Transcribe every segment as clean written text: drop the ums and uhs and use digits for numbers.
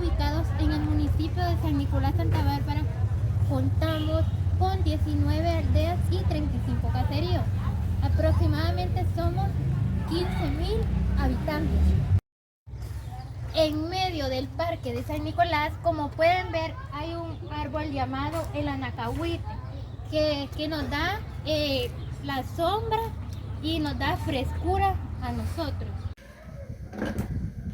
ubicados en el municipio de San Nicolás, Santa Bárbara. Contamos con 19 aldeas y 35 caseríos. Aproximadamente somos 15.000 habitantes. En medio del parque de San Nicolás, como pueden ver, hay un árbol llamado el anacahuite, que nos da la sombra y nos da frescura a nosotros.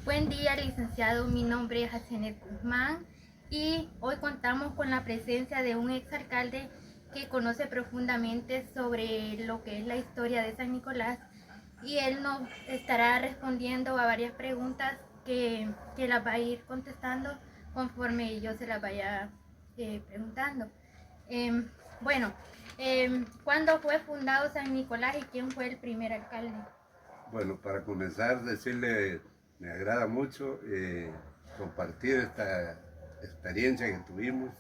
Buen día, licenciado. Mi nombre es Jacenet Guzmán y hoy contamos con la presencia de un exalcalde que conoce profundamente sobre lo que es la historia de San Nicolás, y él nos estará respondiendo a varias preguntas que las va a ir contestando conforme yo se las vaya preguntando. ¿Cuándo fue fundado San Nicolás y quién fue el primer alcalde? Bueno, para comenzar, decirle, me agrada mucho compartir esta experiencia que tuvimos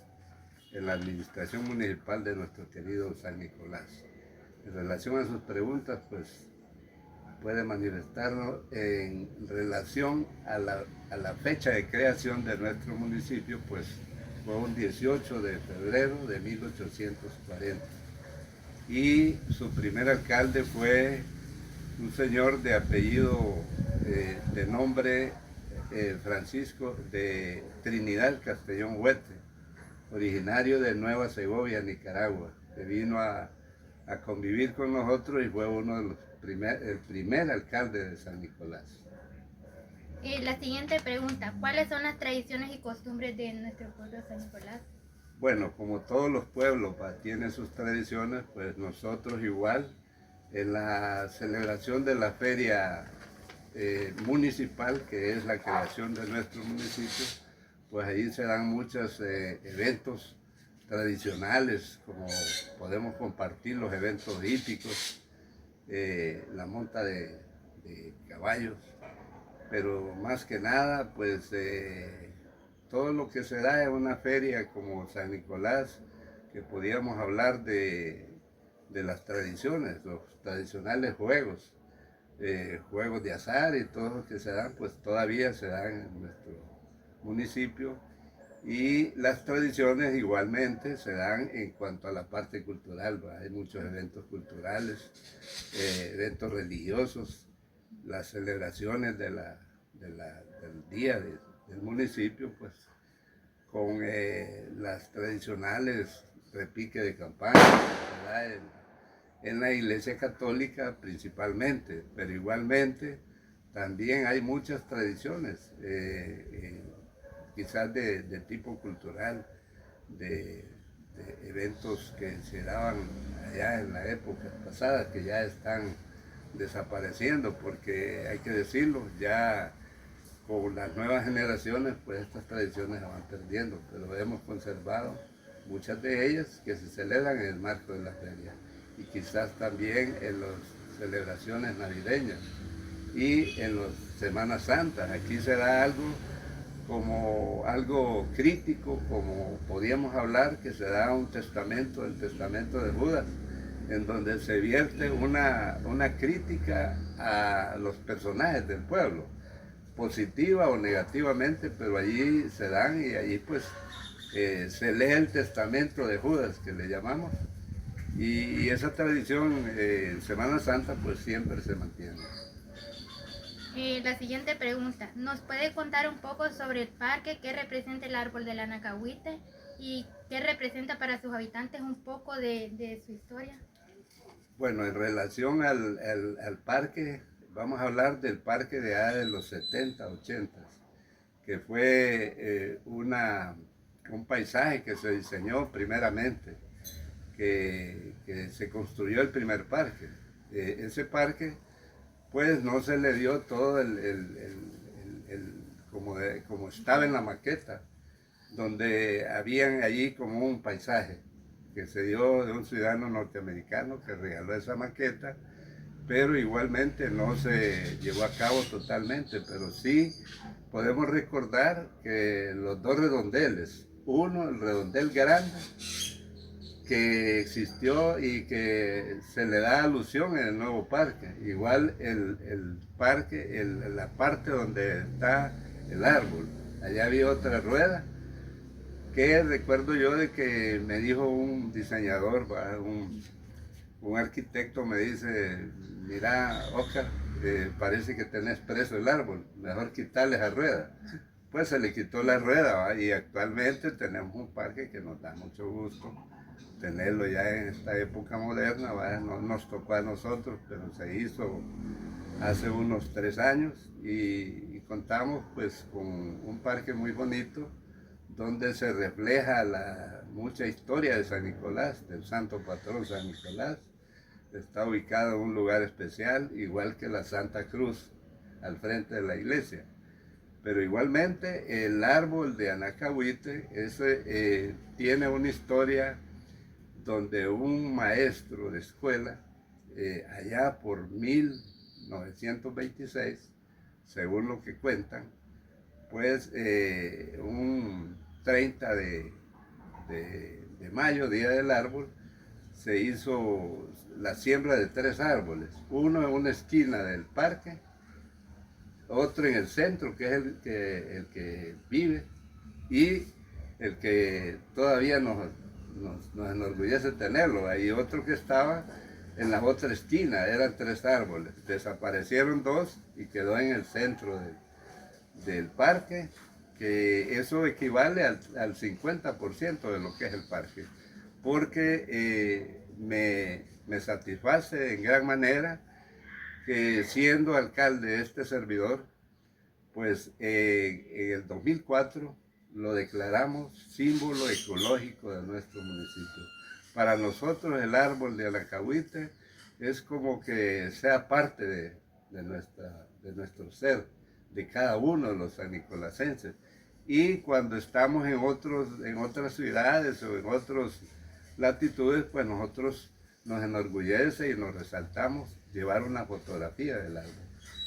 en la administración municipal de nuestro querido San Nicolás. En relación a sus preguntas, pues puede manifestarlo en relación a la fecha de creación de nuestro municipio, pues fue un 18 de febrero de 1840. Y su primer alcalde fue un señor de apellido, de nombre Francisco de Trinidad Castellón Huete, originario de Nueva Segovia, Nicaragua, que vino a convivir con nosotros y fue uno de los el primer alcalde de San Nicolás. La siguiente pregunta: ¿cuáles son las tradiciones y costumbres de nuestro pueblo San Nicolás? Bueno, como todos los pueblos tienen sus tradiciones, pues nosotros igual, en la celebración de la feria municipal, que es la creación de nuestro municipio, pues ahí se dan muchos eventos tradicionales, como podemos compartir los eventos hípicos, la monta de caballos, pero más que nada, pues todo lo que se da en una feria como San Nicolás, que podíamos hablar de las tradiciones, los tradicionales juegos, juegos de azar y todos los que se dan, pues todavía se dan en nuestro municipio. Y las tradiciones igualmente se dan en cuanto a la parte cultural, hay muchos eventos culturales, eventos religiosos, las celebraciones del día del municipio, pues con las tradicionales repique de campana, en la iglesia católica principalmente, pero igualmente también hay muchas tradiciones, quizás de tipo cultural, de eventos que se daban allá en la época pasada, que ya están desapareciendo, porque hay que decirlo, ya con las nuevas generaciones, pues estas tradiciones se van perdiendo, pero hemos conservado muchas de ellas que se celebran en el marco de la feria y quizás también en las celebraciones navideñas y en las Semanas Santas. Aquí se da algo como algo crítico, como podíamos hablar, que se da un testamento, el testamento de Judas, en donde se vierte una crítica a los personajes del pueblo, positiva o negativamente, pero allí se dan y allí pues se lee el testamento de Judas, que le llamamos, y esa tradición en Semana Santa pues siempre se mantiene. La siguiente pregunta: ¿nos puede contar un poco sobre el parque, qué representa el árbol del anacahuite y qué representa para sus habitantes, un poco de su historia? Bueno, en relación al parque, vamos a hablar del parque de los 70, 80, que fue un paisaje que se diseñó primeramente, que se construyó el primer parque. Ese parque pues no se le dio todo como estaba en la maqueta, donde habían allí como un paisaje que se dio de un ciudadano norteamericano que regaló esa maqueta, pero igualmente no se llevó a cabo totalmente, pero sí podemos recordar que los dos redondeles, uno, el redondel grande, que existió y que se le da alusión en el nuevo parque. Igual el parque, la parte donde está el árbol, allá había otra rueda, que recuerdo yo de que me dijo un diseñador, un arquitecto me dice, mira, Oscar, parece que tenés preso el árbol, mejor quitarle esa rueda. Pues se le quitó la rueda, ¿va? Y actualmente tenemos un parque que nos da mucho gusto tenerlo ya en esta época moderna, ¿va? No nos tocó a nosotros, pero se hizo hace unos 3 años y contamos pues con un parque muy bonito donde se refleja mucha historia de San Nicolás, del santo patrón San Nicolás. Está ubicado en un lugar especial, igual que la Santa Cruz al frente de la iglesia. Pero igualmente el árbol de Anacahuite tiene una historia donde un maestro de escuela, allá por 1926, según lo que cuentan, pues un 30 de mayo, Día del Árbol, se hizo la siembra de 3 árboles, uno en una esquina del parque, otro en el centro, que es el que vive, y el que todavía nos enorgullece tenerlo, hay otro que estaba en la otra esquina, eran 3 árboles, desaparecieron 2 y quedó en el centro del parque, que eso equivale al 50% de lo que es el parque, porque me satisface en gran manera que siendo alcalde de este servidor, pues en el 2004 lo declaramos símbolo ecológico de nuestro municipio. Para nosotros el árbol de Anacahuite es como que sea parte de nuestro ser, de cada uno de los sannicolasenses. Y cuando estamos en otras ciudades o en otras latitudes, pues nosotros nos enorgullece y nos resaltamos llevar una fotografía del árbol.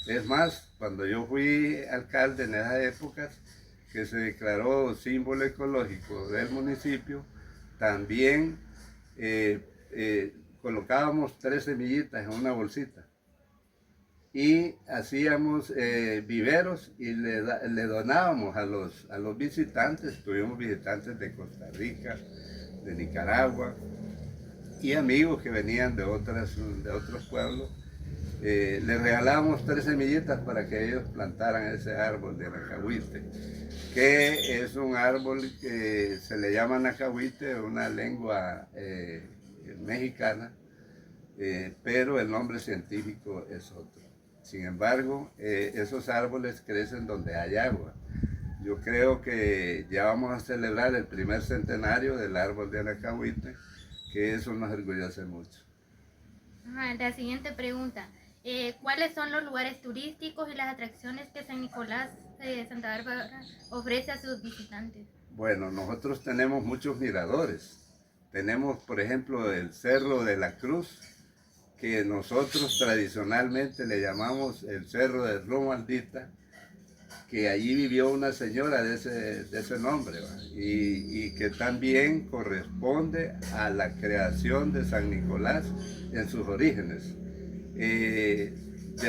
Es más, cuando yo fui alcalde en esas épocas, que se declaró símbolo ecológico del municipio, también colocábamos 3 semillitas en una bolsita y hacíamos viveros y le donábamos a los visitantes. Tuvimos visitantes de Costa Rica, de Nicaragua y amigos que venían de otros pueblos. Les regalábamos 3 semillitas para que ellos plantaran ese árbol de Anacahuite, que es un árbol que se le llama Anacahuite, una lengua mexicana, pero el nombre científico es otro. Sin embargo, esos árboles crecen donde hay agua. Yo creo que ya vamos a celebrar el primer centenario del árbol de Anacahuite, que eso nos orgullece mucho. La siguiente pregunta. ¿Cuáles son los lugares turísticos y las atracciones que San Nicolás de Santa Bárbara ofrece a sus visitantes? Bueno, nosotros tenemos muchos miradores. Tenemos, por ejemplo, el Cerro de la Cruz, que nosotros tradicionalmente le llamamos el Cerro de Romaldita, que allí vivió una señora de ese nombre, y que también corresponde a la creación de San Nicolás en sus orígenes. De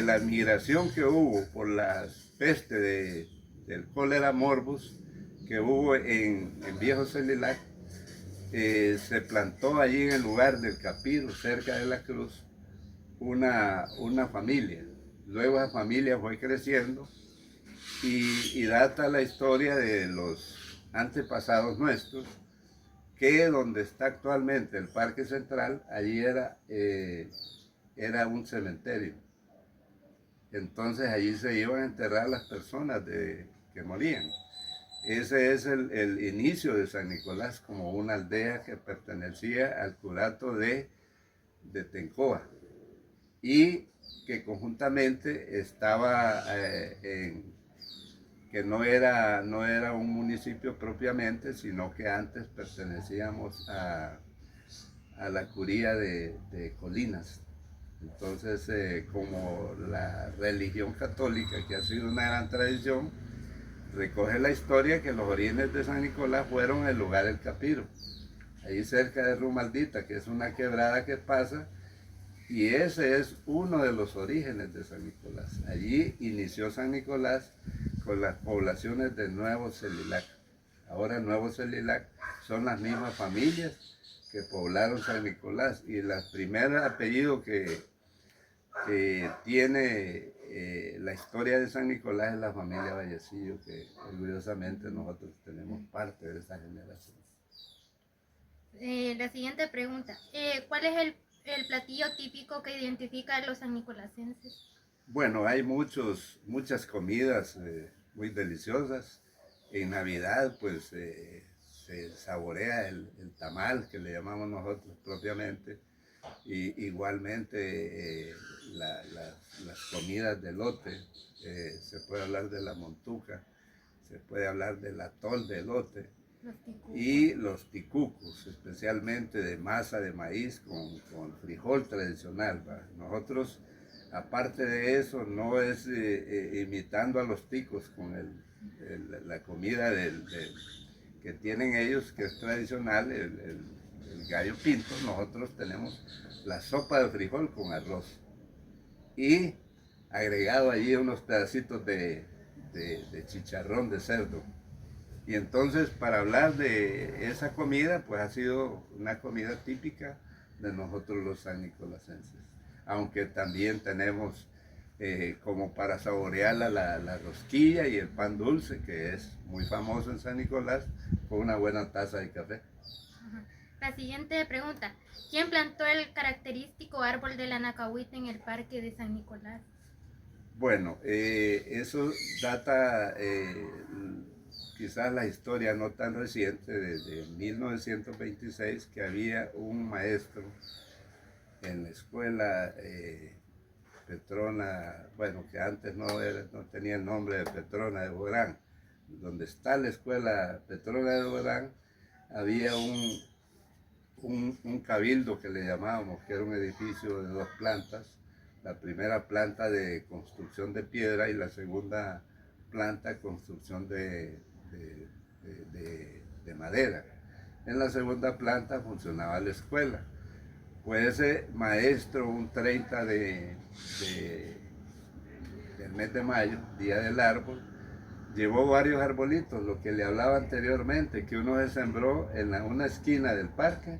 la migración que hubo por la peste del cólera morbus que hubo en Viejo Celilac, se plantó allí en el lugar del Capiro, cerca de la cruz, una familia. Luego esa familia fue creciendo y data la historia de los antepasados nuestros, que donde está actualmente el Parque Central, allí era un cementerio. Entonces allí se iban a enterrar las personas que morían. Ese es el inicio de San Nicolás como una aldea que pertenecía al curato de Tencoa y que conjuntamente estaba que no era un municipio propiamente, sino que antes pertenecíamos a la curía de Colinas. Entonces, como la religión católica, que ha sido una gran tradición, recoge la historia que los orígenes de San Nicolás fueron el lugar del Capiro, ahí cerca de Rumaldita, que es una quebrada que pasa, Y ese es uno de los orígenes de San Nicolás. Allí inició San Nicolás con las poblaciones de Nuevo Celilac. Ahora Nuevo Celilac son las mismas familias que poblaron San Nicolás. Y el primer apellido que tiene la historia de San Nicolás es la familia Vallecillo, que orgullosamente nosotros tenemos parte de esa generación. La siguiente pregunta. ¿Cuál es el platillo típico que identifica a los sannicolasenses? Bueno, hay muchas comidas muy deliciosas. En Navidad, pues, se saborea el tamal, que le llamamos nosotros propiamente. Y igualmente las comidas de elote, se puede hablar de la montuca, se puede hablar del atol de elote y los ticucos, especialmente de masa de maíz con frijol tradicional, ¿va? Nosotros, aparte de eso, no es imitando a los ticos con la comida que tienen ellos, que es tradicional, el gallo pinto. Nosotros tenemos la sopa de frijol con arroz y agregado allí unos pedacitos de chicharrón de cerdo. Y entonces, para hablar de esa comida, pues ha sido una comida típica de nosotros los sannicolasenses. Aunque también tenemos como para saborearla la rosquilla y el pan dulce, que es muy famoso en San Nicolás, con una buena taza de café. La siguiente pregunta. ¿Quién plantó el característico árbol de la nacahuita en el parque de San Nicolás? Bueno, eso data, quizás la historia no tan reciente, desde 1926, que había un maestro en la escuela Petrona, bueno, que antes no tenía el nombre de Petrona de Bográn. Donde está la escuela Petrona de Bográn, había un cabildo que le llamábamos, que era un edificio de 2 plantas. La primera planta de construcción de piedra y la segunda planta construcción de madera. En la segunda planta funcionaba la escuela. Pues ese maestro, un 30 del mes de mayo, día del árbol, llevó varios arbolitos, lo que le hablaba anteriormente, que uno se sembró en una esquina del parque,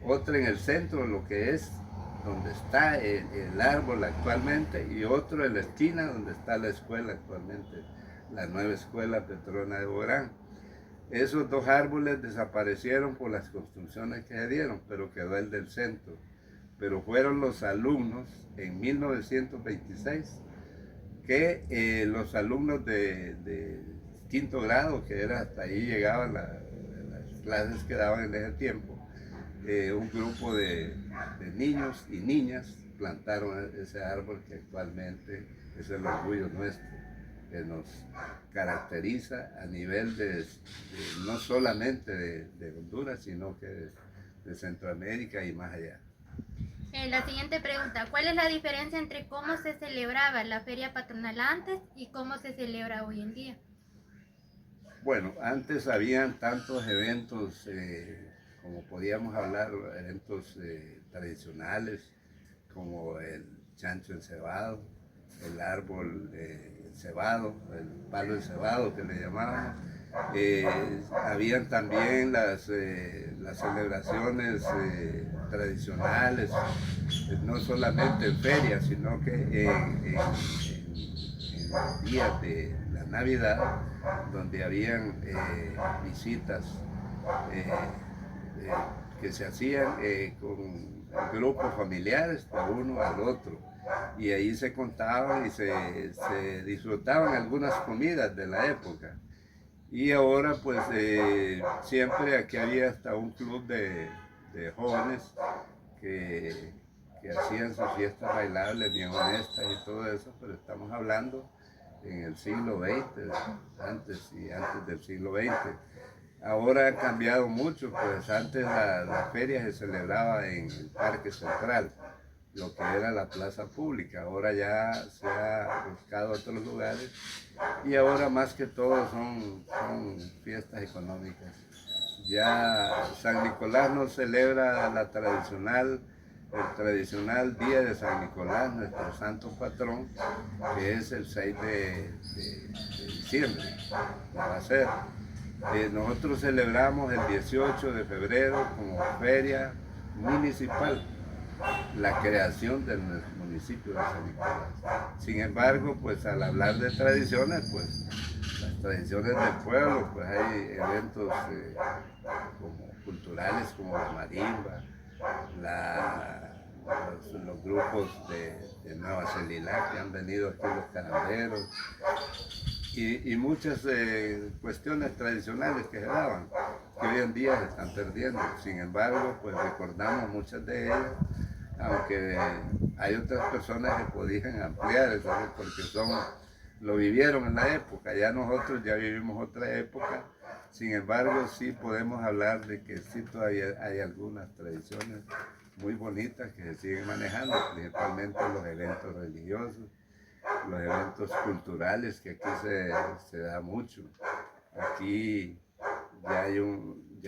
otro en el centro, lo que es donde está el árbol actualmente, y otro en la esquina donde está la escuela actualmente, la nueva escuela Petrona de Bográn. Esos 2 árboles desaparecieron por las construcciones que se dieron, pero quedó el del centro. Pero fueron los alumnos en 1926 que los alumnos de 5º grado, que era hasta ahí llegaban las clases que daban en ese tiempo, un grupo de niños y niñas plantaron ese árbol que actualmente es el orgullo nuestro, que nos caracteriza a nivel no solamente de Honduras, sino que de Centroamérica y más allá. La siguiente pregunta. ¿Cuál es la diferencia entre cómo se celebraba la feria patronal antes y cómo se celebra hoy en día? Bueno, antes habían tantos eventos, como podíamos hablar, eventos tradicionales, como el chancho encebado, el árbol encebado, el palo encebado que le llamábamos. Habían también las celebraciones tradicionales, no solamente en ferias, sino que en los días de la Navidad, donde habían visitas que se hacían con grupos familiares de uno al otro, y ahí se contaban y se disfrutaban algunas comidas de la época. Y ahora pues siempre aquí había hasta un club de jóvenes que hacían sus fiestas bailables bien honestas y todo eso, pero estamos hablando en el siglo XX, antes del siglo XX. Ahora ha cambiado mucho, pues antes la feria se celebraba en el Parque Central, lo que era la plaza pública. Ahora ya se ha buscado otros lugares y ahora más que todo son fiestas económicas. Ya San Nicolás no celebra la tradicional el tradicional día de San Nicolás, nuestro santo patrón, que es el 6 de diciembre, va a ser. Nosotros celebramos el 18 de febrero como feria municipal la creación del municipio de San Nicolás. Sin embargo, pues al hablar de tradiciones, pues las tradiciones del pueblo, pues hay eventos como culturales como la marimba, los grupos de Nueva Celilá que han venido aquí, los caramberos, y muchas cuestiones tradicionales que se daban, que hoy en día se están perdiendo. Sin embargo, pues recordamos muchas de ellas, aunque hay otras personas que podían ampliar eso, porque lo vivieron en la época, ya nosotros ya vivimos otra época. Sin embargo, sí podemos hablar de que sí todavía hay algunas tradiciones muy bonitas que se siguen manejando, principalmente los eventos religiosos, los eventos culturales, que aquí se da mucho. Aquí ya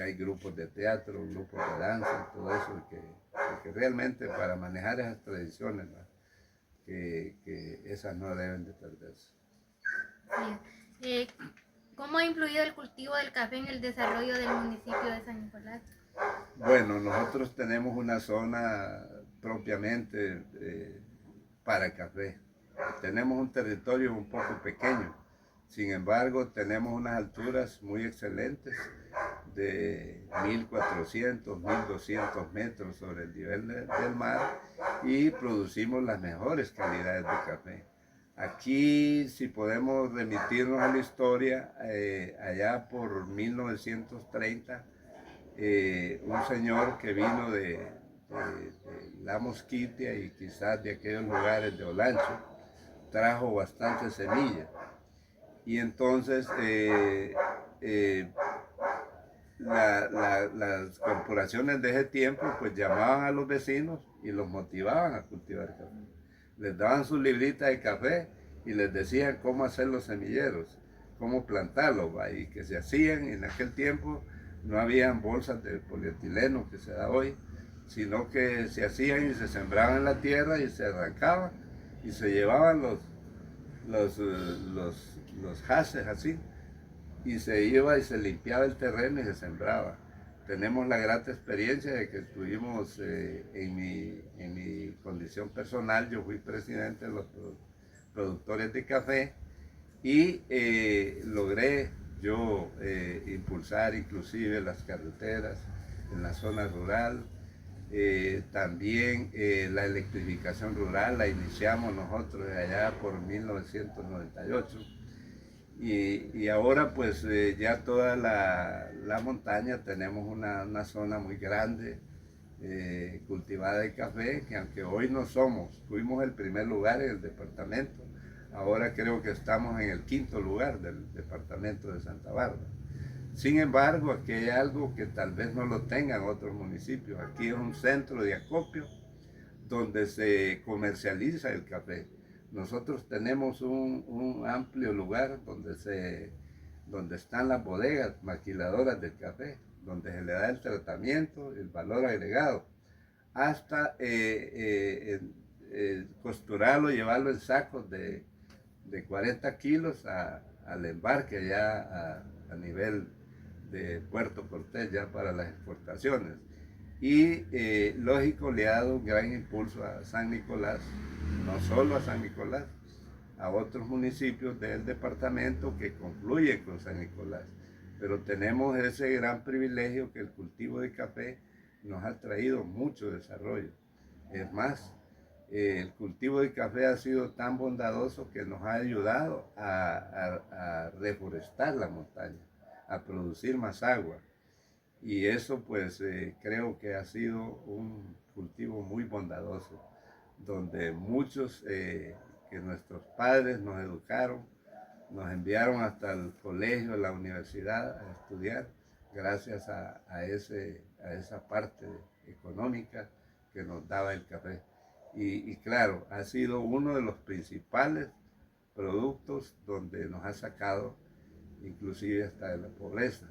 hay grupos de teatro, grupos de danza, todo eso, que realmente para manejar esas tradiciones, ¿no? que esas no deben de perderse. Sí. ¿Cómo ha influido el cultivo del café en el desarrollo del municipio de San Nicolás? Bueno, nosotros tenemos una zona propiamente para café. Tenemos un territorio un poco pequeño, sin embargo tenemos unas alturas muy excelentes de 1400, 1200 metros sobre el nivel del mar, y producimos las mejores calidades de café. Aquí, si podemos remitirnos a la historia, allá por 1930, un señor que vino de La Mosquitia y quizás de aquellos lugares de Olancho, trajo bastante semilla. Y entonces las corporaciones de ese tiempo pues llamaban a los vecinos y los motivaban a cultivar café. Les daban sus libritas de café y les decían cómo hacer los semilleros, cómo plantarlos, y que se hacían. En aquel tiempo no habían bolsas de polietileno que se da hoy, sino que se hacían y se sembraban en la tierra y se arrancaban y se llevaban los haces así, y se iba y se limpiaba el terreno y se sembraba. Tenemos la grata experiencia de que estuvimos en mi condición personal, yo fui presidente de los productores de café, y logré yo impulsar inclusive las carreteras en la zona rural. También la electrificación rural la iniciamos nosotros allá por 1998. Y ahora pues ya toda la montaña tenemos una zona muy grande cultivada de café, que aunque hoy no fuimos el primer lugar en el departamento, ahora creo que estamos en el 5.º lugar del departamento de Santa Bárbara. Sin embargo, aquí hay algo que tal vez no lo tengan otros municipios. Aquí es un centro de acopio donde se comercializa el café. Nosotros tenemos un amplio lugar donde están las bodegas maquiladoras del café, donde se le da el tratamiento, el valor agregado, hasta costurarlo, llevarlo en sacos de 40 kilos al embarque ya a nivel de Puerto Cortés, ya para las exportaciones. Y lógico, le ha dado un gran impulso a San Nicolás, no solo a San Nicolás, a otros municipios del departamento que confluyen con San Nicolás. Pero tenemos ese gran privilegio que el cultivo de café nos ha traído mucho desarrollo. Es más, el cultivo de café ha sido tan bondadoso que nos ha ayudado a reforestar la montaña, a producir más agua. Y eso pues creo que ha sido un cultivo muy bondadoso, donde muchos que nuestros padres nos educaron, nos enviaron hasta el colegio, a la universidad a estudiar, gracias a esa parte económica que nos daba el café. Y claro, ha sido uno de los principales productos donde nos ha sacado inclusive hasta de la pobreza.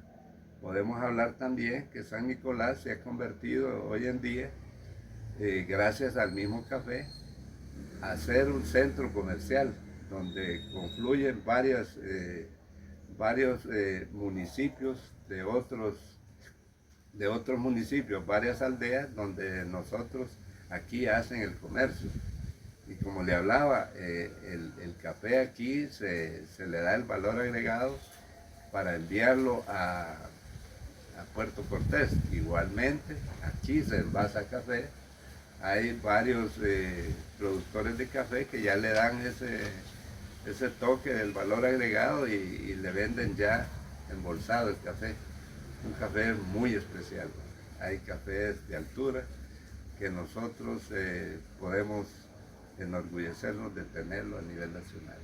Podemos hablar también que San Nicolás se ha convertido hoy en día gracias al mismo café, hacer un centro comercial donde confluyen varios municipios de otros municipios, varias aldeas donde nosotros aquí hacen el comercio. Y como le hablaba, el café aquí se le da el valor agregado para enviarlo a Puerto Cortés. Igualmente, aquí se envasa café. Hay varios productores de café que ya le dan ese toque del valor agregado y le venden ya embolsado el café. Un café muy especial. Hay cafés de altura que nosotros podemos enorgullecernos de tenerlo a nivel nacional.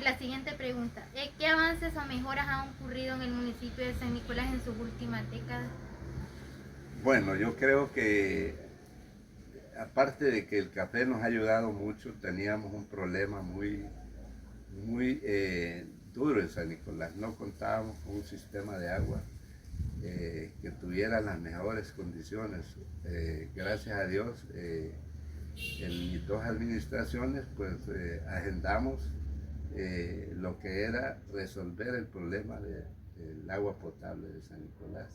La siguiente pregunta. ¿Qué avances o mejoras han ocurrido en el municipio de San Nicolás en sus últimas décadas? Bueno, yo creo que aparte de que el café nos ha ayudado mucho, teníamos un problema muy duro en San Nicolás. No contábamos con un sistema de agua que tuviera las mejores condiciones. Gracias a Dios, en mis dos administraciones, pues agendamos lo que era resolver el problema del agua potable de San Nicolás.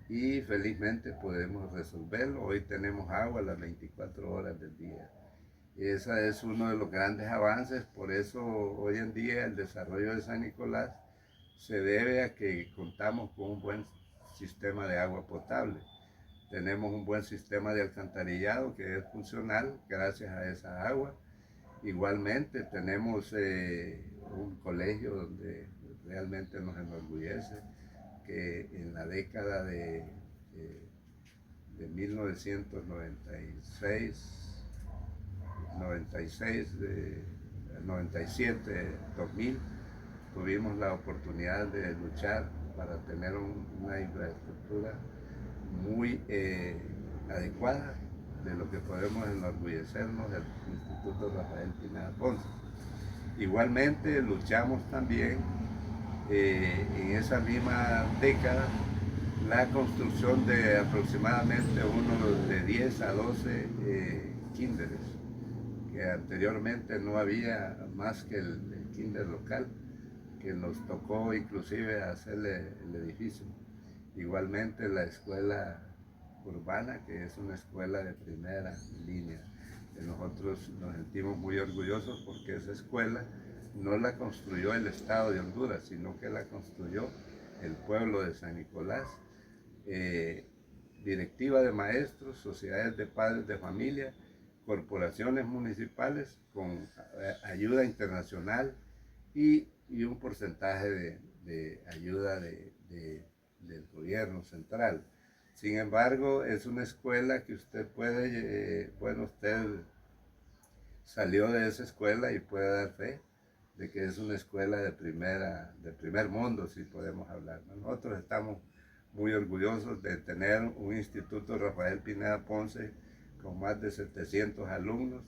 Y felizmente podemos resolverlo. Hoy tenemos agua las 24 horas del día. Ese es uno de los grandes avances, por eso hoy en día el desarrollo de San Nicolás se debe a que contamos con un buen sistema de agua potable. Tenemos un buen sistema de alcantarillado que es funcional gracias a esa agua. Igualmente tenemos un colegio donde realmente nos enorgullece que en la década de 97, 2000, tuvimos la oportunidad de luchar para tener una infraestructura muy adecuada, de lo que podemos enorgullecernos del Instituto Rafael Pineda Ponce. Igualmente luchamos también en esa misma década la construcción de aproximadamente unos de 10 a 12 kinderes, que anteriormente no había más que el kinder local, que nos tocó inclusive hacerle el edificio. Igualmente la escuela urbana, que es una escuela de primera línea. Nosotros nos sentimos muy orgullosos porque esa escuela no la construyó el Estado de Honduras, sino que la construyó el pueblo de San Nicolás. Directiva de maestros, sociedades de padres de familia, corporaciones municipales con ayuda internacional y un porcentaje de ayuda del gobierno central. Sin embargo, es una escuela que usted puede, usted salió de esa escuela y puede dar fe de que es una escuela de primer mundo, si podemos hablar. Nosotros estamos muy orgullosos de tener un Instituto Rafael Pineda Ponce con más de 700 alumnos,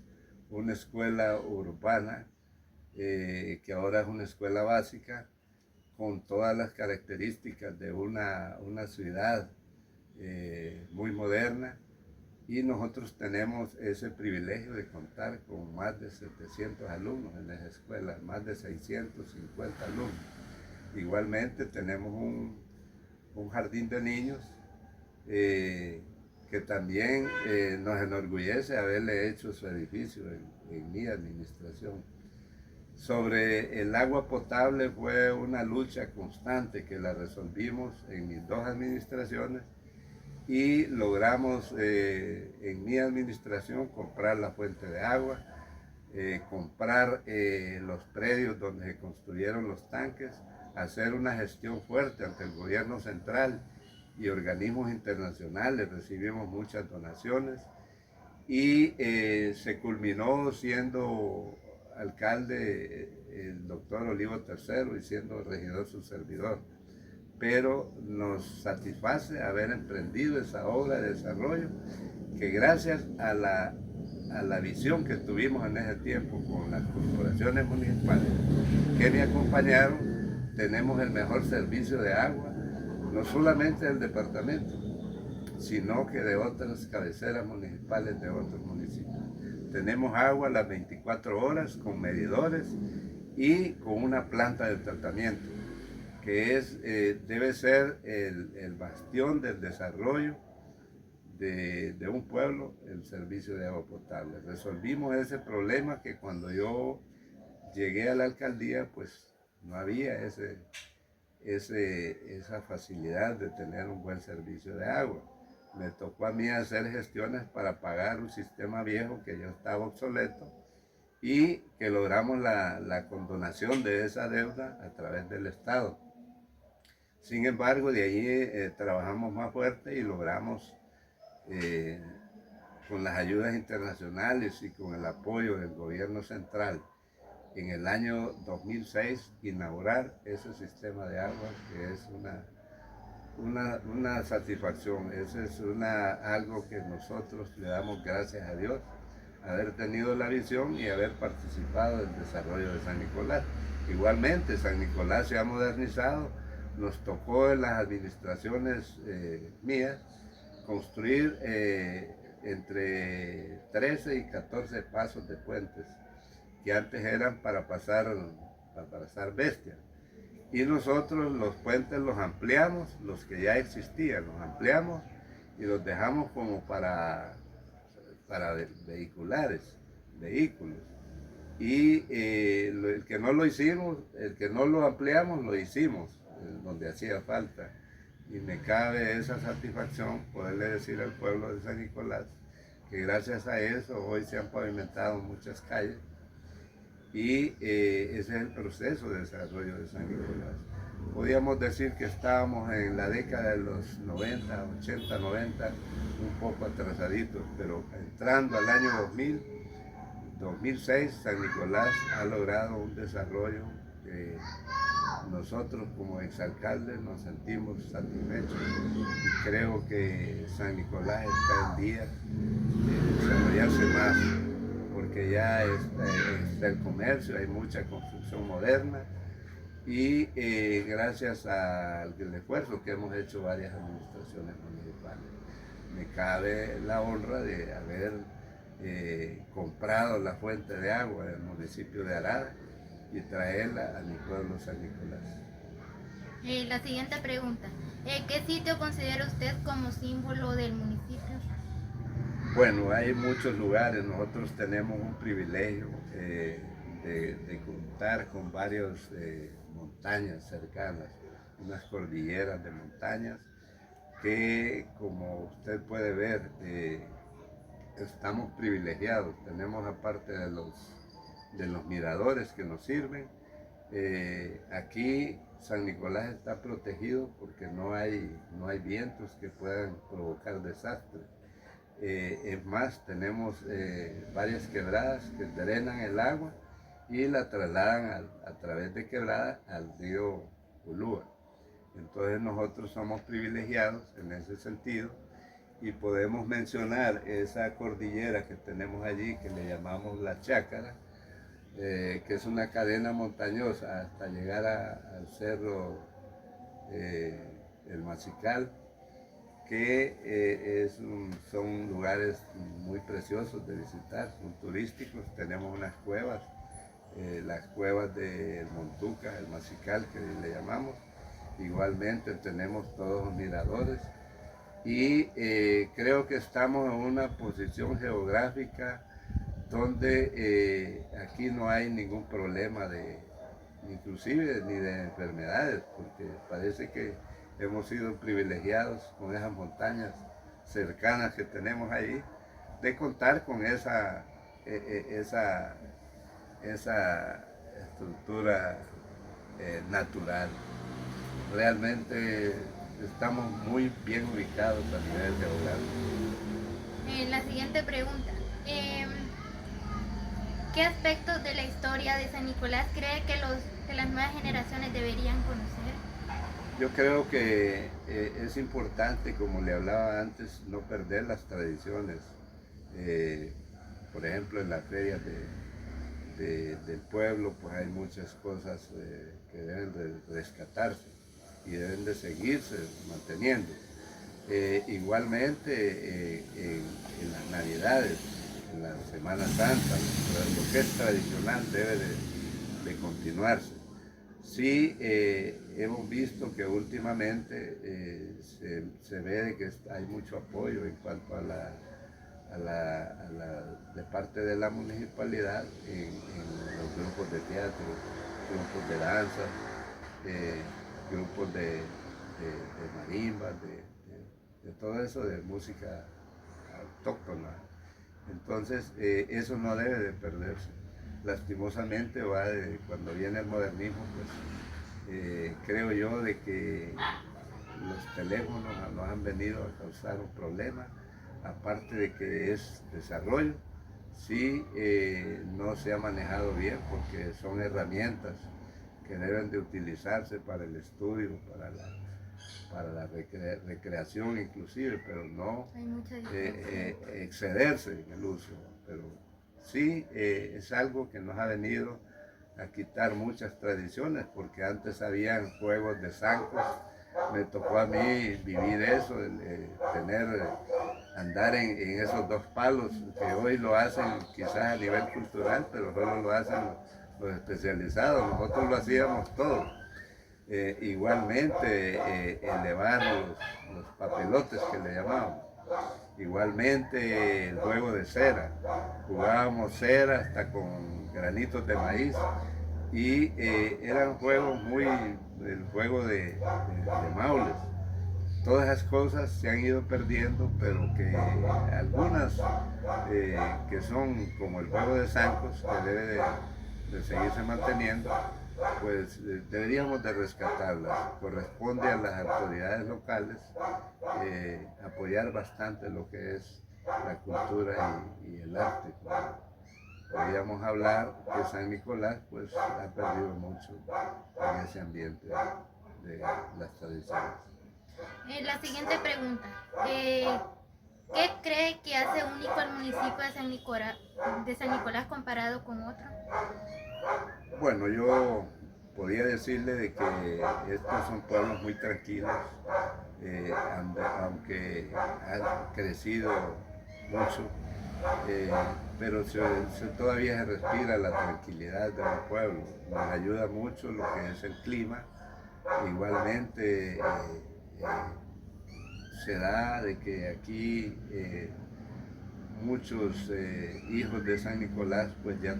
una escuela urbana que ahora es una escuela básica con todas las características de una ciudad muy moderna, y nosotros tenemos ese privilegio de contar con más de 700 alumnos en esa escuela, más de 650 alumnos. Igualmente tenemos un jardín de niños que también nos enorgullece haberle hecho su edificio en mi administración. Sobre el agua potable fue una lucha constante que la resolvimos en mis dos administraciones y logramos en mi administración comprar la fuente de agua, comprar los predios donde se construyeron los tanques, hacer una gestión fuerte ante el gobierno central y organismos internacionales. Recibimos muchas donaciones y se culminó siendo alcalde el doctor Olivo III y siendo regidor su servidor. Pero nos satisface haber emprendido esa obra de desarrollo que gracias a la visión que tuvimos en ese tiempo con las corporaciones municipales que me acompañaron, tenemos el mejor servicio de agua, no solamente del departamento, sino que de otras cabeceras municipales de otros municipios. Tenemos agua las 24 horas con medidores y con una planta de tratamiento, que debe ser el bastión del desarrollo de un pueblo, el servicio de agua potable. Resolvimos ese problema que cuando yo llegué a la alcaldía, pues no había esa facilidad de tener un buen servicio de agua. Me tocó a mí hacer gestiones para pagar un sistema viejo que ya estaba obsoleto y que logramos la condonación de esa deuda a través del Estado. Sin embargo, de allí trabajamos más fuerte y logramos, con las ayudas internacionales y con el apoyo del gobierno central, en el año 2006 inaugurar ese sistema de agua, que es una satisfacción. Eso es algo que nosotros le damos gracias a Dios, haber tenido la visión y haber participado del desarrollo de San Nicolás. Igualmente, San Nicolás se ha modernizado. Nos tocó en las administraciones mías construir entre 13 y 14 pasos de puentes que antes eran para pasar bestias. Y nosotros los puentes los ampliamos, los que ya existían, los ampliamos y los dejamos como para vehículos. Y el que no lo hicimos, el que no lo ampliamos, lo hicimos donde hacía falta. Y me cabe esa satisfacción poderle decir al pueblo de San Nicolás que gracias a eso hoy se han pavimentado muchas calles y ese es el proceso de desarrollo de San Nicolás. Podríamos decir que estábamos en la década de los 90, 80, 90, un poco atrasaditos, pero entrando al año 2000, 2006, San Nicolás ha logrado un desarrollo que nosotros como exalcaldes nos sentimos satisfechos y creo que San Nicolás está en día de desarrollarse más, porque ya está el comercio, hay mucha construcción moderna y gracias al esfuerzo que hemos hecho varias administraciones municipales. Me cabe la honra de haber comprado la fuente de agua del municipio de Arara y traerla a mi pueblo San Nicolás. La siguiente pregunta, ¿qué sitio considera usted como símbolo del municipio? Bueno, hay muchos lugares. Nosotros tenemos un privilegio de contar con varias montañas cercanas, unas cordilleras de montañas que, como usted puede ver, estamos privilegiados. Tenemos, aparte de los miradores que nos sirven, aquí San Nicolás está protegido porque no hay vientos que puedan provocar desastres. Es más, tenemos varias quebradas que drenan el agua y la trasladan a través de quebradas al río Ulúa. Entonces nosotros somos privilegiados en ese sentido y podemos mencionar esa cordillera que tenemos allí, que le llamamos la Chácara, que es una cadena montañosa hasta llegar al cerro El Macical, que son lugares muy preciosos de visitar, son turísticos. Tenemos unas cuevas, las cuevas del Montuca, el Macical que le llamamos. Igualmente tenemos todos los miradores y creo que estamos en una posición geográfica donde aquí no hay ningún problema inclusive ni de enfermedades, porque parece que hemos sido privilegiados con esas montañas cercanas que tenemos ahí, de contar con esa estructura natural. Realmente estamos muy bien ubicados a nivel geográfico. La siguiente pregunta. ¿Qué aspectos de la historia de San Nicolás cree que las nuevas generaciones deberían conocer? Yo creo que es importante, como le hablaba antes, no perder las tradiciones. Por ejemplo, en las ferias del pueblo, pues hay muchas cosas que deben de rescatarse y deben de seguirse manteniendo. Igualmente en las Navidades, en la Semana Santa, lo que es tradicional debe de continuarse. Sí, hemos visto que últimamente se ve de que hay mucho apoyo en cuanto a de parte de la municipalidad en los grupos de teatro, grupos de danza, grupos de marimba, de todo eso de música autóctona. Entonces, eso no debe de perderse. Lastimosamente, cuando viene el modernismo, pues creo yo de que los teléfonos nos han venido a causar un problema, aparte de que es desarrollo, sí no se ha manejado bien porque son herramientas que deben de utilizarse para el estudio, para la recreación inclusive, pero no excederse en el uso. Pero sí es algo que nos ha venido a quitar muchas tradiciones, porque antes habían juegos de zancos. Me tocó a mí vivir eso, andar en esos dos palos, que hoy lo hacen quizás a nivel cultural, pero solo lo hacen los especializados. Nosotros lo hacíamos todo. Igualmente elevar los papelotes que le llamábamos. Igualmente el juego de cera. Jugábamos cera hasta con granitos de maíz. Y eran juegos el juego de maules. Todas esas cosas se han ido perdiendo, pero que algunas que son como el juego de zancos, que debe de seguirse manteniendo, pues deberíamos de rescatarlas. Corresponde a las autoridades locales apoyar bastante lo que es la cultura y el arte. Podríamos hablar que San Nicolás pues ha perdido mucho en ese ambiente de las tradiciones. La siguiente pregunta. ¿Qué cree que hace único al municipio de San Nicolás comparado con otros? Bueno, yo podría decirle de que estos son pueblos muy tranquilos, aunque han crecido mucho, pero todavía se respira la tranquilidad de un pueblo. Nos ayuda mucho lo que es el clima. Igualmente se da de que aquí muchos hijos de San Nicolás pues ya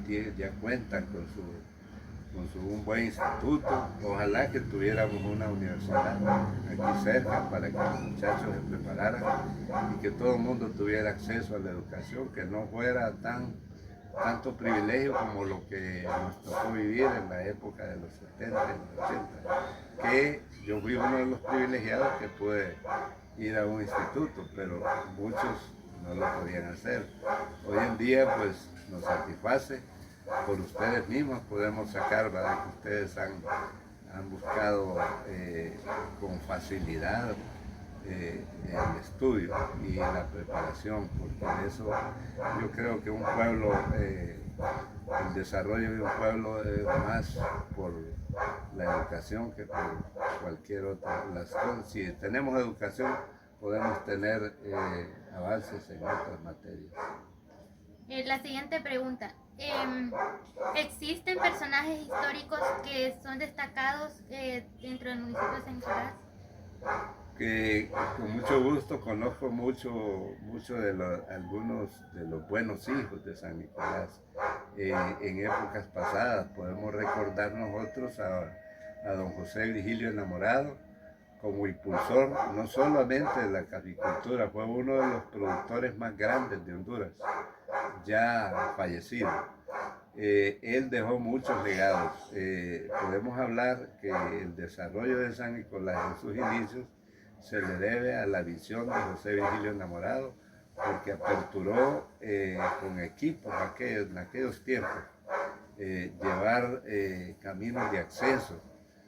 cuentan con un buen instituto. Ojalá que tuviéramos una universidad aquí cerca para que los muchachos se prepararan y que todo el mundo tuviera acceso a la educación, que no fuera tanto privilegio como lo que nos tocó vivir en la época de los 70 y los 80, que yo fui uno de los privilegiados que pude ir a un instituto, pero muchos no lo podían hacer. Hoy en día pues nos satisface. Por ustedes mismos podemos sacar, ¿verdad?, que ustedes han buscado con facilidad el estudio y la preparación, porque eso yo creo que un pueblo, el desarrollo de un pueblo es más por la educación que por cualquier otra. Si tenemos educación podemos tener avances en otras materias. La siguiente pregunta. ¿Existen personajes históricos que son destacados dentro del municipio de San Nicolás? Que con mucho gusto conozco mucho de algunos de los buenos hijos de San Nicolás. En épocas pasadas podemos recordar nosotros a don José Virgilio Enamorado como impulsor no solamente de la caficultura, fue uno de los productores más grandes de Honduras, ya fallecido. Él dejó muchos legados. Podemos hablar que el desarrollo de San Nicolás en sus inicios se le debe a la visión de José Virgilio Enamorado, porque aperturó con equipos en aquellos tiempos, llevar caminos de acceso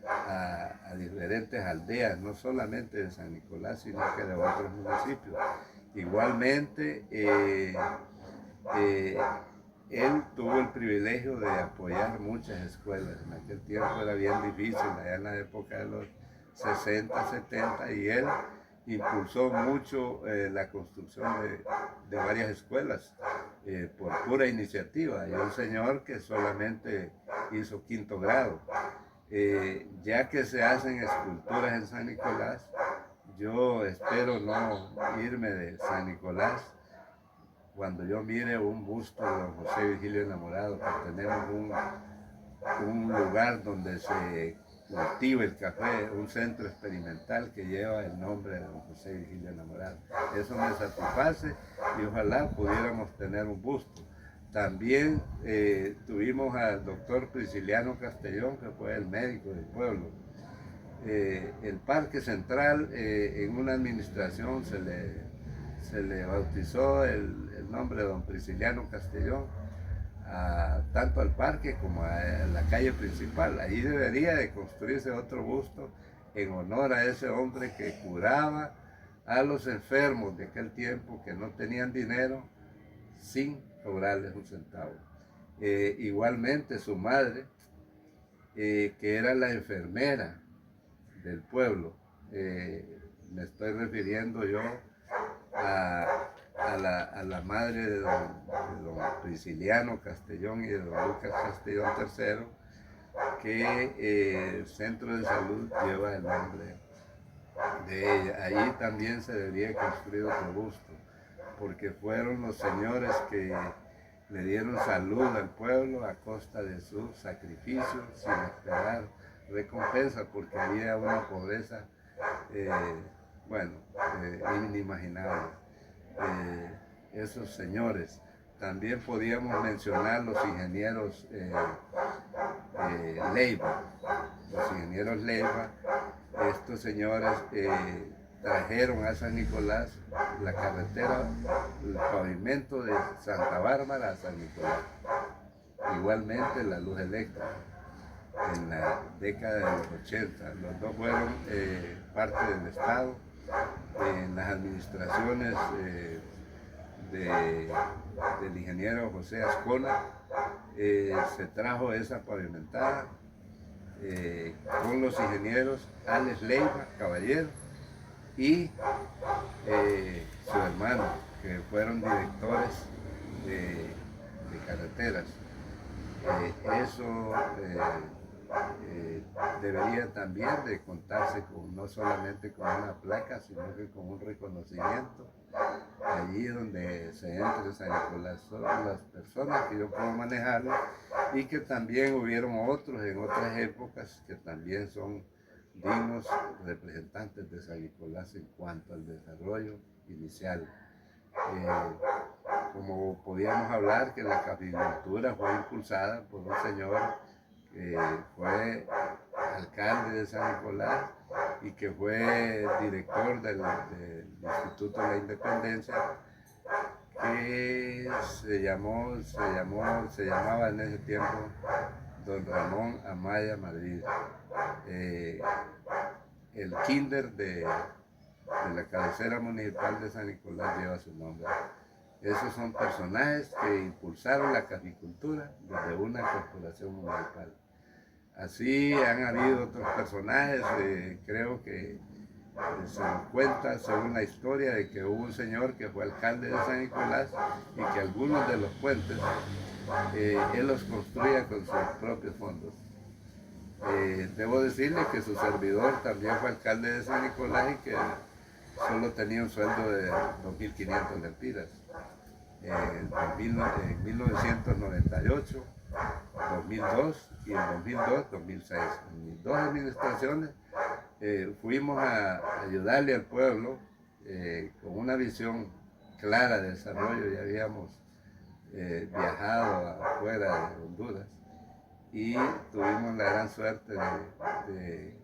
a diferentes aldeas, no solamente de San Nicolás, sino que de otros municipios. Igualmente, él tuvo el privilegio de apoyar muchas escuelas. En aquel tiempo era bien difícil, allá en la época de los 60, 70, y él impulsó mucho la construcción de varias escuelas por pura iniciativa. Hay un señor que solamente hizo 5º grado. Ya que se hacen esculturas en San Nicolás, yo espero no irme de San Nicolás cuando yo mire un busto de don José Virgilio Enamorado, que tenemos un lugar donde se cultiva el café, un centro experimental que lleva el nombre de don José Virgilio Enamorado. Eso me satisface y ojalá pudiéramos tener un busto. También tuvimos al doctor Prisciliano Castellón, que fue el médico del pueblo. El Parque Central, en una administración se le bautizó el nombre de don Prisciliano Castellón, tanto al parque como a la calle principal. Allí debería de construirse otro busto en honor a ese hombre que curaba a los enfermos de aquel tiempo que no tenían dinero sin cobrarles un centavo. Igualmente su madre, que era la enfermera del pueblo, me estoy refiriendo yo a la madre de don Prisciliano Castellón y de don Lucas Castellón III, que el centro de salud lleva el nombre de ella. Allí también se debía construir otro busto, porque fueron los señores que le dieron salud al pueblo a costa de sus sacrificios, sin esperar recompensa, porque había una pobreza, inimaginable. Esos señores. También podíamos mencionar los ingenieros Leiva. Los ingenieros Leiva, estos señores trajeron a San Nicolás la carretera, el pavimento de Santa Bárbara a San Nicolás. Igualmente la luz eléctrica en la década de los 80. Los dos fueron parte del Estado. En las administraciones del ingeniero José Ascona se trajo esa pavimentada con los ingenieros Alex Leiva, caballero, y su hermano, que fueron directores de carreteras. Eso debería también de contarse con, no solamente con una placa, sino que con un reconocimiento allí donde se entre San Nicolás. Son las personas que yo puedo manejar y que también hubieron otros en otras épocas que también son dignos representantes de San Nicolás en cuanto al desarrollo inicial. Como podíamos hablar que la caficultura fue impulsada por un señor que fue alcalde de San Nicolás y que fue director del Instituto de la Independencia, que se llamaba en ese tiempo don Ramón Amaya Madrid. El kinder de la cabecera municipal de San Nicolás lleva su nombre. Esos son personajes que impulsaron la caficultura desde una corporación municipal. Así han habido otros personajes, creo que se nos cuenta según la historia de que hubo un señor que fue alcalde de San Nicolás y que algunos de los puentes él los construía con sus propios fondos. Debo decirle que su servidor también fue alcalde de San Nicolás y que solo tenía un sueldo de 2.500 lempiras. En 1998, 2002 y en 2002-2006. En mis dos administraciones fuimos a ayudarle al pueblo con una visión clara de desarrollo. Ya habíamos viajado afuera de Honduras y tuvimos la gran suerte de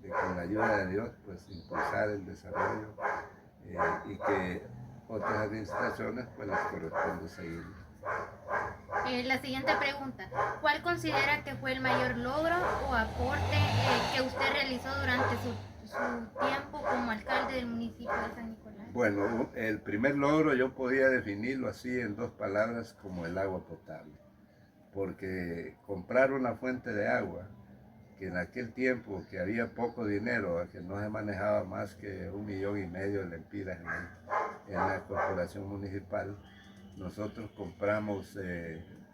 con la ayuda de Dios pues impulsar el desarrollo y que otras administraciones pues les corresponde seguir. La siguiente pregunta, ¿cuál considera que fue el mayor logro o aporte que usted realizó durante su tiempo como alcalde del municipio de San Nicolás? Bueno, el primer logro yo podía definirlo así en dos palabras como el agua potable, porque comprar una fuente de agua que en aquel tiempo que había poco dinero, que no se manejaba más que 1,5 millones de lempiras en la corporación municipal, nosotros compramos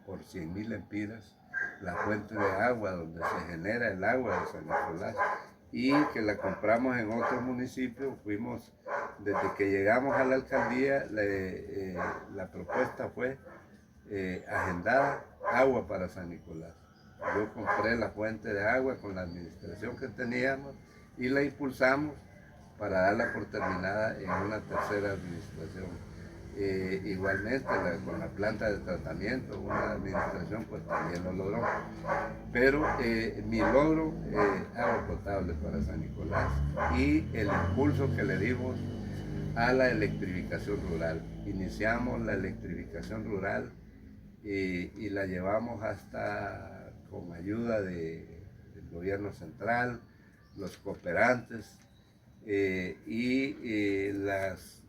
por 100,000 lempiras la fuente de agua donde se genera el agua de San Nicolás, y que la compramos en otro municipio. Fuimos, desde que llegamos a la alcaldía, la propuesta fue agendada agua para San Nicolás. Yo compré la fuente de agua con la administración que teníamos y la impulsamos para darla por terminada en una tercera administración. Igualmente con la planta de tratamiento, una administración pues también lo logró. Pero mi logro, agua potable para San Nicolás, y el impulso que le dimos a la electrificación rural. Iniciamos la electrificación rural y la llevamos hasta con ayuda del gobierno central, los cooperantes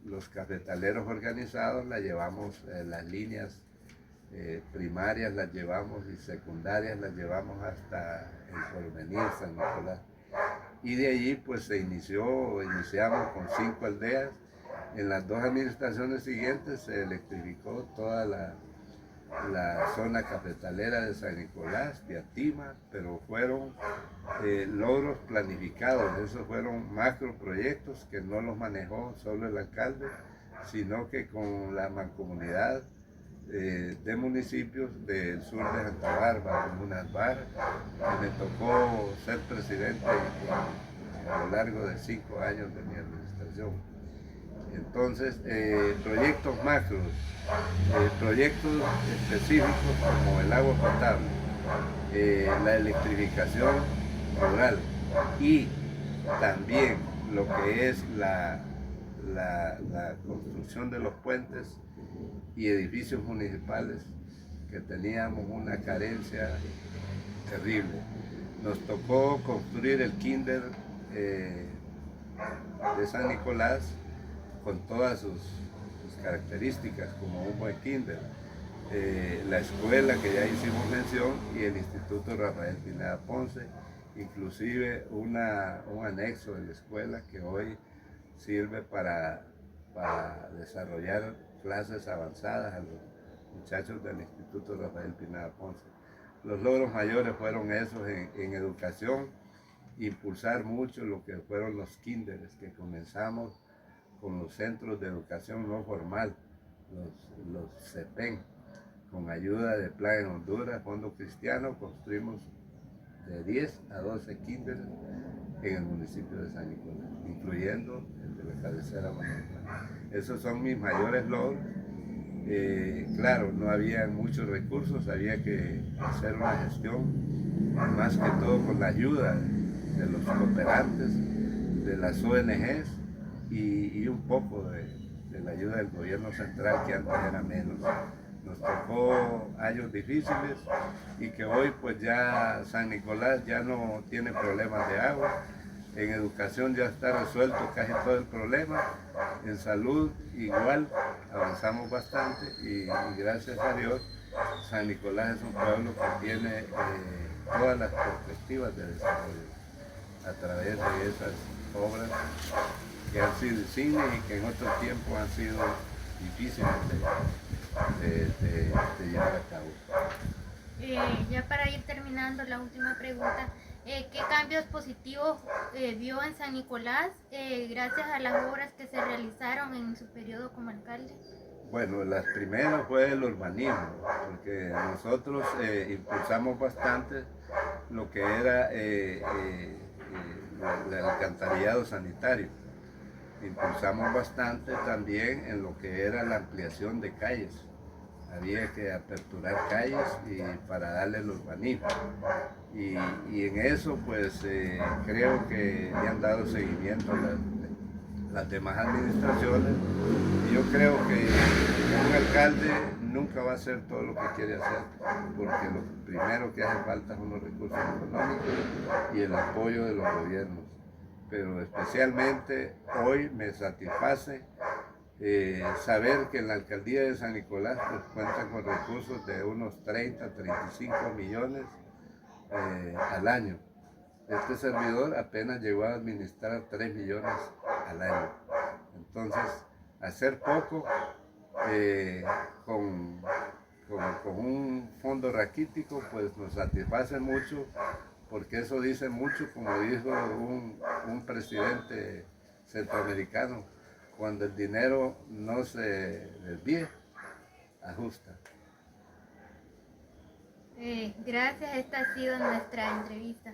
los cafetaleros organizados. La llevamos, las líneas primarias las llevamos y secundarias las llevamos hasta el Porvenir, San Nicolás. Y de allí pues iniciamos con 5 aldeas. En las 2 administraciones siguientes se electrificó toda la zona cafetalera de San Nicolás, de Atima, pero fueron logros planificados. Esos fueron macroproyectos que no los manejó solo el alcalde, sino que con la mancomunidad de municipios del sur de Santa Bárbara, Comunas Bar, que me tocó ser presidente a lo largo de 5 años de mi administración. Entonces, proyectos macros, proyectos específicos como el agua potable, la electrificación rural, y también lo que es la construcción de los puentes y edificios municipales, que teníamos una carencia terrible. Nos tocó construir el kinder de San Nicolás con todas sus características como un buen kinder. La escuela que ya hicimos mención y el Instituto Rafael Pineda Ponce, inclusive un anexo de la escuela que hoy sirve para desarrollar clases avanzadas a los muchachos del Instituto Rafael Pineda Ponce. Los logros mayores fueron esos en educación, impulsar mucho lo que fueron los kinders, que comenzamos con los centros de educación no formal, los CEPEN, con ayuda de Plan en Honduras, Fondo Cristiano, construimos de 10 a 12 kinders en el municipio de San Nicolás, incluyendo el de la cabecera municipal. Esos son mis mayores logros. Claro, no había muchos recursos, había que hacer una gestión, más que todo con la ayuda de los cooperantes, de las ONGs y un poco de la ayuda del gobierno central, que antes era menos. Nos tocó años difíciles y que hoy pues ya San Nicolás ya no tiene problemas de agua. En educación ya está resuelto casi todo el problema. En salud igual, avanzamos bastante y gracias a Dios San Nicolás es un pueblo que tiene todas las perspectivas de desarrollo a través de esas obras que han sido insignes y que en otro tiempo han sido difíciles de llevar a cabo. Ya para ir terminando, la última pregunta. ¿Qué cambios positivos vio en San Nicolás gracias a las obras que se realizaron en su periodo como alcalde? Bueno, las primeras fue el urbanismo, porque nosotros impulsamos bastante lo que era el alcantarillado sanitario. Impulsamos bastante también en lo que era la ampliación de calles. Había que aperturar calles para darle el urbanismo. Y en eso pues creo que le han dado seguimiento a las demás administraciones. Y yo creo que un alcalde nunca va a hacer todo lo que quiere hacer, porque lo primero que hace falta son los recursos económicos y el apoyo de los gobiernos. Pero especialmente hoy me satisface saber que en la alcaldía de San Nicolás pues, cuentan con recursos de unos 30, 35 millones al año Este servidor apenas llegó a administrar 3 millones al año. Entonces, hacer poco con, con un fondo raquítico, pues nos satisface mucho, porque eso dice mucho, como dijo un presidente centroamericano, cuando el dinero no se desvíe, ajusta. Gracias, esta ha sido nuestra entrevista.